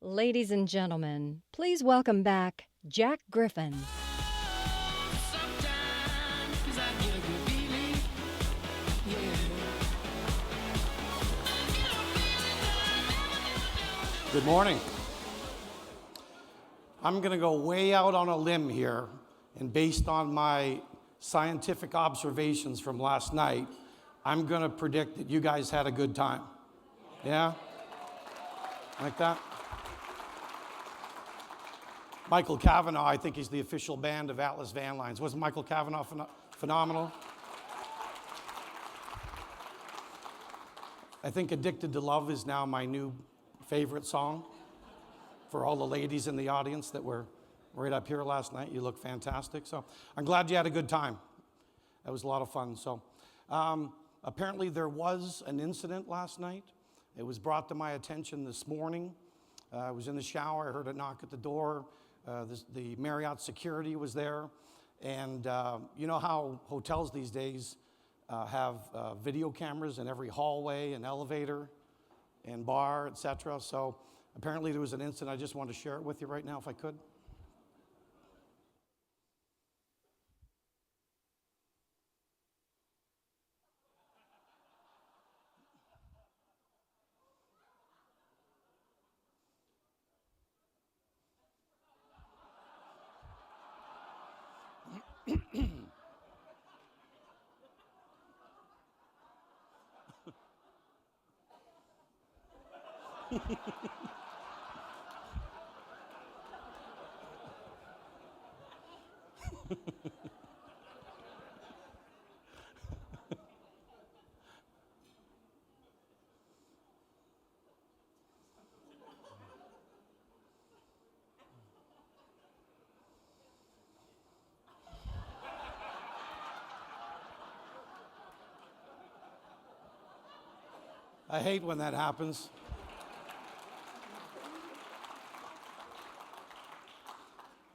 Ladies and gentlemen, please welcome back Jack Griffin. Good morning. I'm going to go way out on a limb here, and based on my scientific observations from last night, I'm going to predict that you guys had a good time. Yeah? Like that? Michael Cavanaugh, I think he's the official band of Atlas Van Lines. Wasn't Michael Cavanaugh phenomenal? I think Addicted to Love is now my new favorite song. For all the ladies in the audience that were right up here last night, you look fantastic. So I'm glad you had a good time. That was a lot of fun. So apparently there was an incident last night. It was brought to my attention this morning. I was in the shower. I heard a knock at the door. The Marriott security was there. And you know how hotels these days have video cameras in every hallway and elevator and bar, etc. So apparently there was an incident. I just wanted to share it with you right now if I could. I hate when that happens.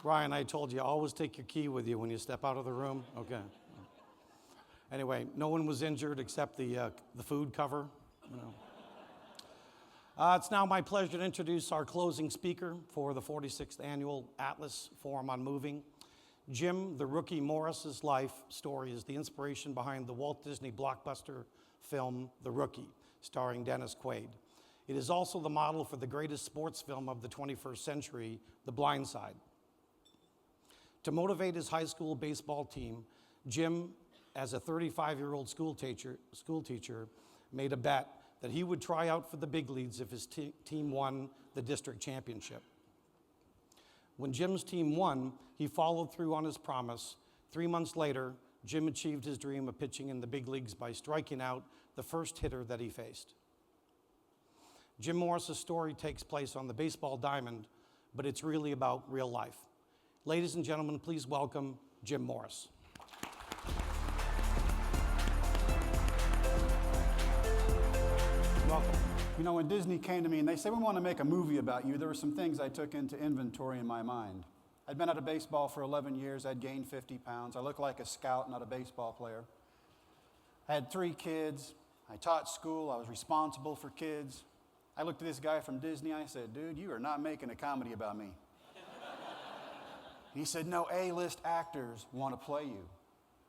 Ryan, I told you, always take your key with you when you step out of the room. Okay. Anyway, no one was injured except the food cover. You know. It's now my pleasure to introduce our closing speaker for the 46th Annual Atlas Forum on Moving. Jim, the Rookie Morris's life story is the inspiration behind the Walt Disney blockbuster film, The Rookie, starring Dennis Quaid. It is also the model for the greatest sports film of the 21st century, The Blind Side. To motivate his high school baseball team, Jim, as a 35-year-old school teacher, made a bet that he would try out for the big leagues if his team won the district championship. When Jim's team won, he followed through on his promise. 3 months later, Jim achieved his dream of pitching in the big leagues by striking out the first hitter that he faced. Jim Morris's story takes place on the baseball diamond, but it's really about real life. Ladies and gentlemen, please welcome Jim Morris. Welcome. You know, when Disney came to me and they said, we want to make a movie about you, there were some things I took into inventory in my mind. I'd been out of baseball for 11 years. I'd gained 50 pounds. I looked like a scout, not a baseball player. I had 3 kids. I taught school. I was responsible for kids. I looked at this guy from Disney. I said, dude, you are not making a comedy about me. He said, no, A-list actors want to play you.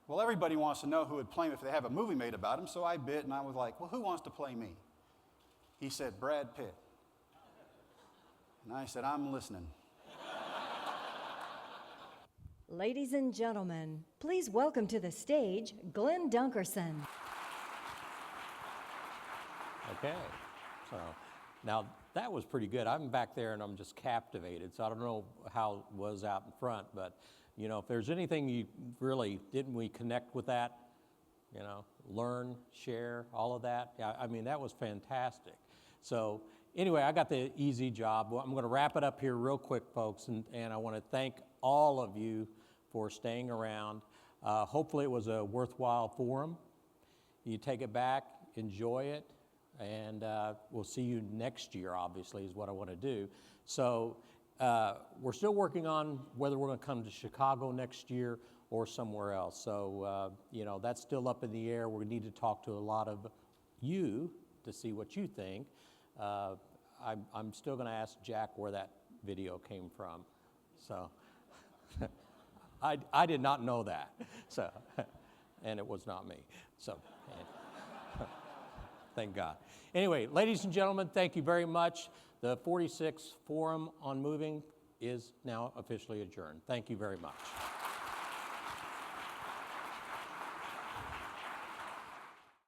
Well, everybody wants to know who would play him if they have a movie made about him, so I bit, and I was like, well, who wants to play me? He said, Brad Pitt. And I said, I'm listening. Ladies and gentlemen, please welcome to the stage Glen Dunkerson. Okay, so now that was pretty good. I'm back there and I'm just captivated, so I don't know how it was out in front, but you know, if there's anything you really, didn't we connect with that? You know, learn, share, all of that. Yeah, I mean, that was fantastic. So anyway, I got the easy job. Well, I'm going to wrap it up here real quick, folks, and I want to thank all of you for staying around. Hopefully it was a worthwhile forum. You take it back, enjoy it, and we'll see you next year, obviously, is what I want to do. So we're still working on whether we're going to come to Chicago next year or somewhere else. So, you know, that's still up in the air. We need to talk to a lot of you to see what you think. I'm still going to ask Jack where that video came from. So I did not know that. So, and it was not me. So thank God. Anyway, ladies and gentlemen, thank you very much. The 46th Forum on Moving is now officially adjourned. Thank you very much.